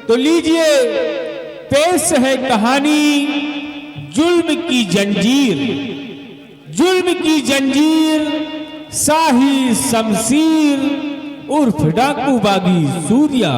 तो लीजिए पेश है कहानी जुल्म की जंजीर। जुल्म की जंजीर शाही शमशीर उर्फ डाकू बागी सूर्या।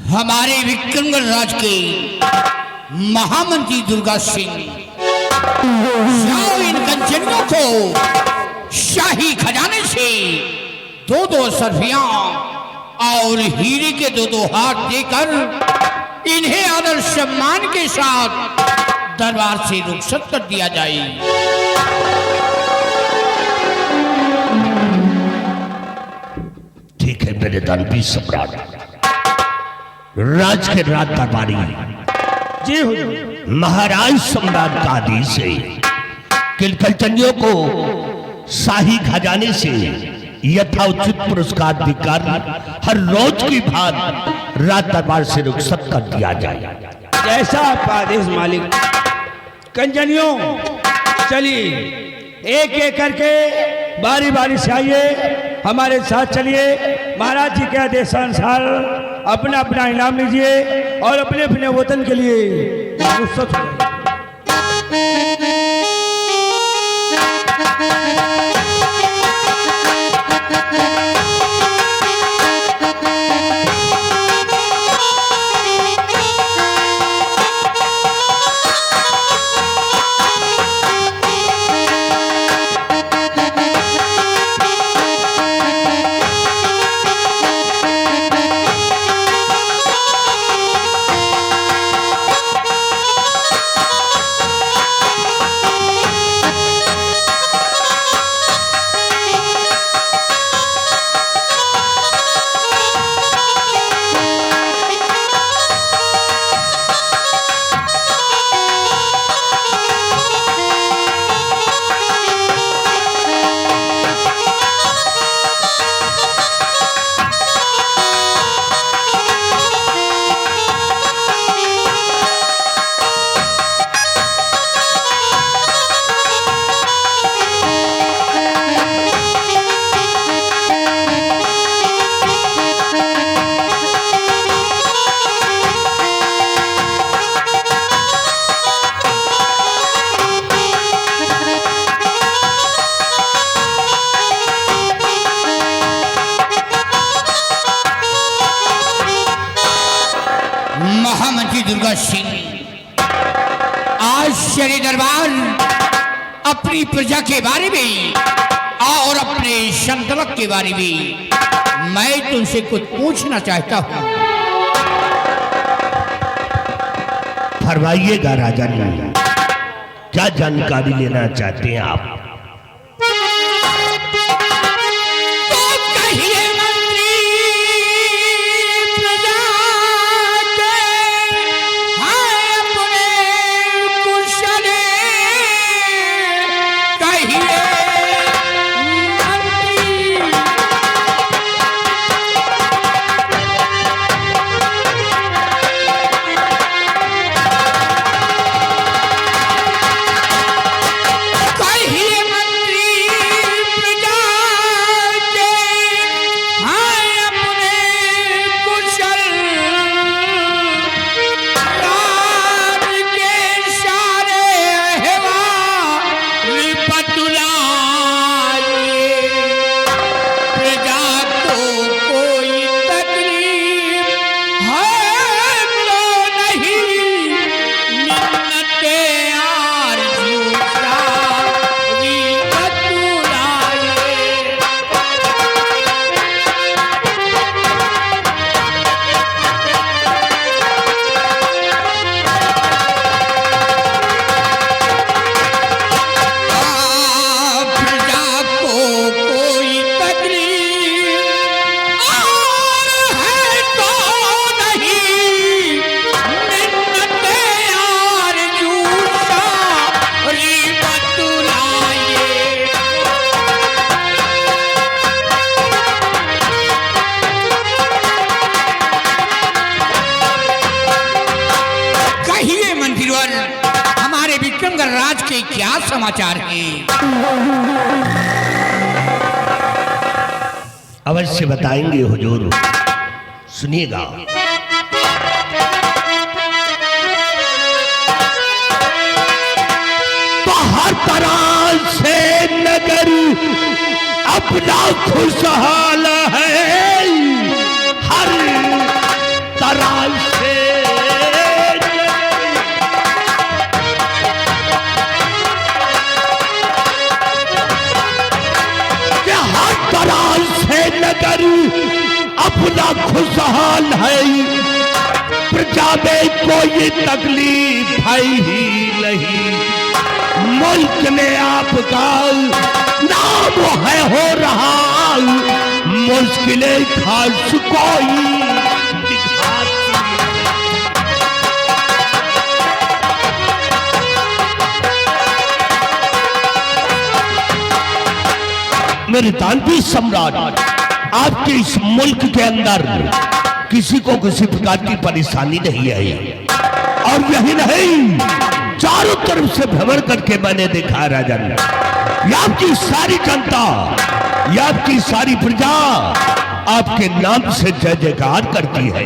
हमारे विक्रमगढ़ राज के महामंत्री दुर्गा सिंह इन कंचनियों को शाही खजाने से 2-2 सरफियां और हीरे के 2-2 हाथ देकर इन्हें आदर सम्मान के साथ दरबार से रुखसत कर दिया जाए। ठीक है मेरे दानवी सम्राट, राज के राज दरबारी जी महाराज सम्राट का आदेश है कि कंचनियों को शाही खजाने से यथाउचित पुरस्कार देकर हर रोज की भांति राज दरबार से रुखसत कर दिया जाए। जैसा आपका आदेश मालिक। कंचनियों चलिए एक एक करके बारी बारी से आइए, हमारे साथ चलिए। महाराज जी के आदेशानुसार अपना अपना इनाम लीजिए और अपने अपने वतन के लिए रुखसत हो जाइए। महामंत्री दुर्गा सिंह आज शेरे दरबार अपनी प्रजा के बारे में और अपने संतलक के बारे में मैं तुमसे कुछ पूछना चाहता हूँ। फरमाइएगा राजन, क्या जानकारी लेना चाहते हैं आप? के क्या समाचार हैं? अवश्य बताएंगे हुजूर, सुनिएगा। तो हर तरह से नगर अपना खुशहाल है, हर तरह से नगर अपना खुशहाल है, प्रजा में कोई तकलीफ है ही नहीं। मुल्क में आपका नाम है हो रहा, मुश्किलें खास कोई दिखाती। मेरे दानवी सम्राट, आपके इस मुल्क के अंदर किसी को किसी प्रकार की परेशानी नहीं आई, और यही नहीं, चारों तरफ से भ्रमण करके मैंने देखा राजन, ये आपकी सारी जनता, ये आपकी सारी प्रजा आपके नाम से जय जयकार करती है।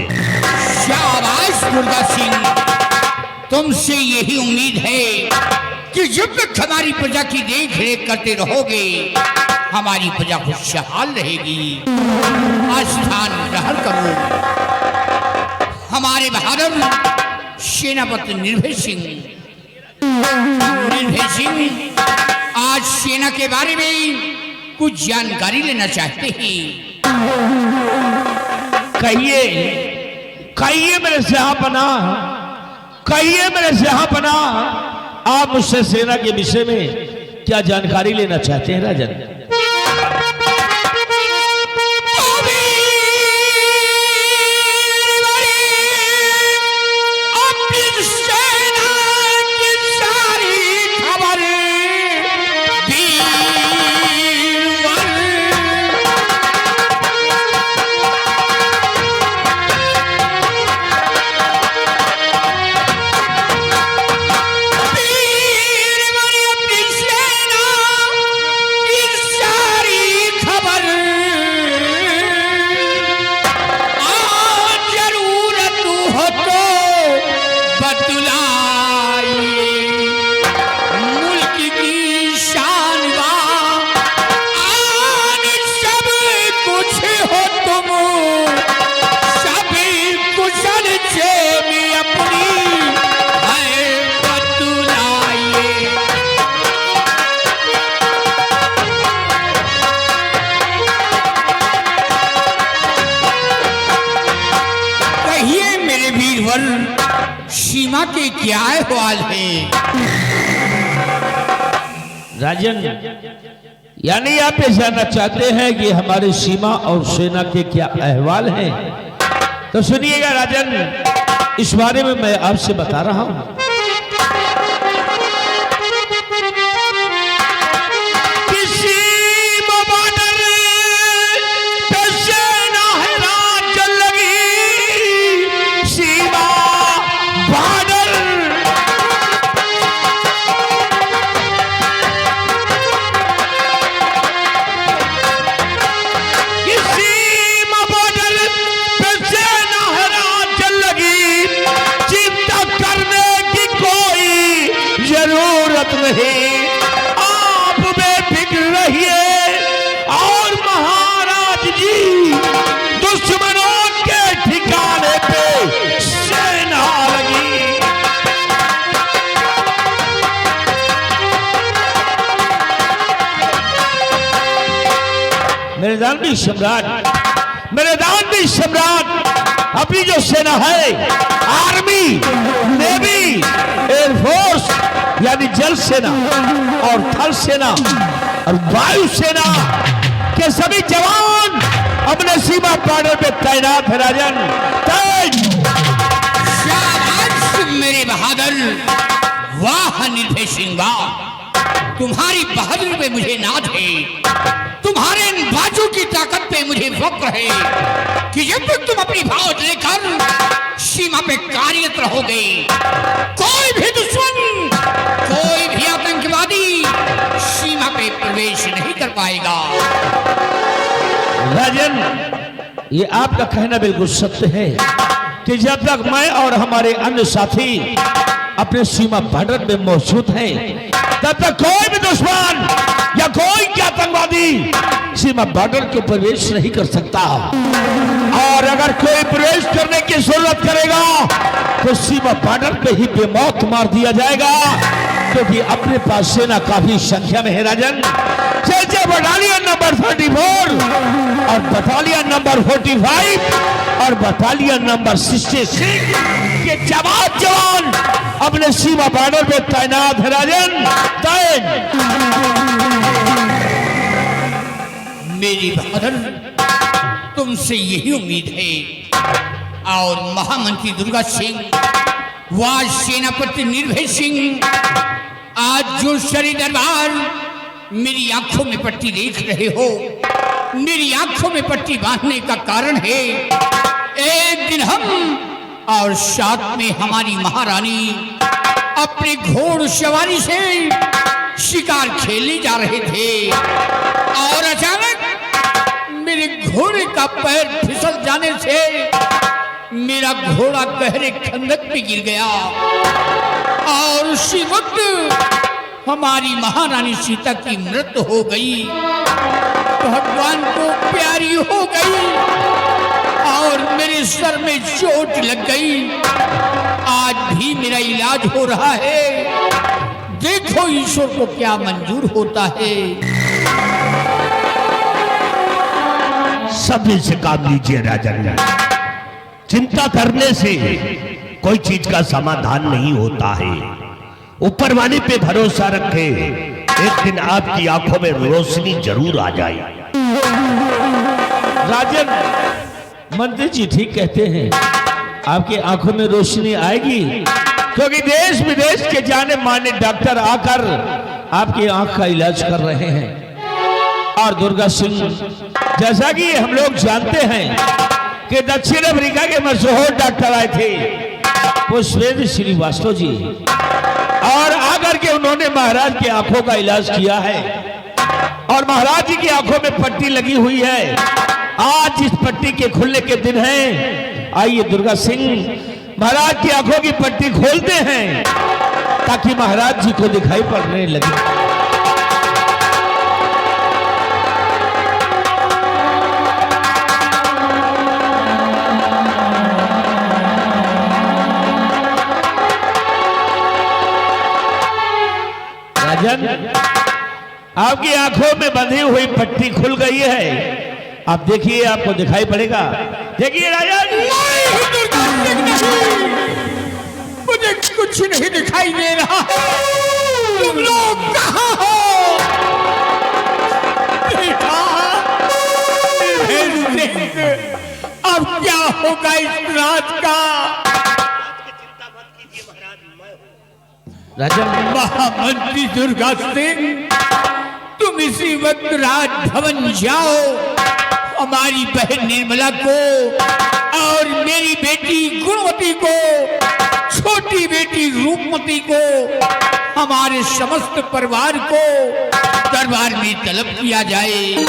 शाबाश दुर्गा सिंह, तुमसे यही उम्मीद है कि जब तक हमारी प्रजा की देख रेख करते रहोगे, हमारी प्रजा खुशहाल रहेगी। आस्थान ग्रहण करो। हमारे बहादुर सेनापति निर्भय सिंह आज सेना के बारे में कुछ जानकारी लेना चाहते हैं। कहिए कहिए मेरे सिंहापना, कहिए मेरे सिंहापना, आप मुझसे सेना के विषय में क्या जानकारी लेना चाहते हैं राजन? सीमा के क्या अहवाल है राजन? यानी आप ये जानना चाहते हैं कि हमारे सीमा और सेना के क्या अहवाल हैं? तो सुनिएगा राजन, इस बारे में मैं आपसे बता रहा हूं। आप बेफिक्र रहिए और महाराज जी दुश्मनों के ठिकाने पे सेना लगी। मेरे दानवी सम्राट, मेरे दानवी सम्राट, अपनी जो सेना है, आर्मी, नेवी, एयरफोर्स यानी जल सेना और थल सेना और वायु सेना के सभी जवान अपने सीमा बॉर्डर पे तैनात है राजन। शाबाश मेरे बहादुर, वाह निर्भय सिंह वाह, तुम्हारी बहादुरी पे मुझे नाज है, तुम्हारे इन बाजू की ताकत पे मुझे फक्र है कि जब तक तुम अपनी फौज लेकर सीमा पे कार्यरत रहोगे, कोई भी दुश्मन, कोई भी आतंक पाएगा। राजन, ये आपका कहना बिल्कुल सत्य है कि जब तक मैं और हमारे अन्य साथी अपने सीमा बॉर्डर में मौजूद हैं, तब तक कोई भी दुश्मन या कोई आतंकवादी सीमा बॉर्डर के प्रवेश नहीं कर सकता। और अगर कोई प्रवेश करने की जरूरत करेगा तो सीमा बॉर्डर पे ही बेमौत मार दिया जाएगा, क्योंकि अपने पास सेना काफी संख्या में है। राजन, जैसे बटालियन नंबर 34 और बटालियन नंबर 45 और बटालियन नंबर 66 के जवान अपने सीमा बॉर्डर पे तैनात है। राजन, मेरी बहादुर, तुमसे यही उम्मीद है। और महामंत्री दुर्गा सिंह व सेनापति निर्भय सिंह, आज जो शरी दरबार मेरी आंखों में पट्टी देख रहे हो, मेरी आंखों में पट्टी बांधने का कारण है, एक दिन हम और साथ में हमारी महारानी अपने घोड़ सवारी से शिकार खेलने जा रहे थे और अचानक मेरे घोड़े का पैर फिसल जाने से मेरा घोड़ा गहरे खंदक में गिर गया और उसी वक्त हमारी महारानी सीता की मृत्यु हो गई, भगवान को प्यारी हो गई और मेरे सर में चोट लग गई। आज भी मेरा इलाज हो रहा है, देखो ईश्वर को क्या मंजूर होता है। सभी से काम लीजिए राजन, चिंता करने से कोई चीज का समाधान नहीं होता है। ऊपर वाले पे भरोसा रखे, एक दिन आपकी आंखों में रोशनी जरूर आ जाए। राजन, मंत्री जी ठीक कहते हैं, आपकी आंखों में रोशनी आएगी, क्योंकि देश विदेश के जाने माने डॉक्टर आकर आपकी आंख का इलाज कर रहे हैं। और दुर्गा सिंह, जैसा कि हम लोग जानते हैं कि दक्षिण अफ्रीका के मशहूर डॉक्टर आए थे पुष्पेंद्र श्रीवास्तव जी, और आकर के उन्होंने महाराज की आंखों का इलाज किया है और महाराज जी की आंखों में पट्टी लगी हुई है। आज इस पट्टी के खुलने के दिन है। आइए दुर्गा सिंह, महाराज की आंखों की पट्टी खोलते हैं ताकि महाराज जी को दिखाई पड़ने लगे। राजन, आपकी आंखों में बंधी हुई पट्टी खुल गई है। आप देखिए, आपको दिखाई पड़ेगा। देखिए राजन, मुझे कुछ नहीं दिखाई दे रहा है। तुम लोग कहाँ हो? बेटा, अब क्या होगा इस रात का? राजन, महामंत्री दुर्गा सिंह, तुम इसी वक्त राजभवन जाओ, हमारी बहन निर्मला को और मेरी बेटी गुणवती को, छोटी बेटी रूपमती को, हमारे समस्त परिवार को दरबार में तलब किया जाए।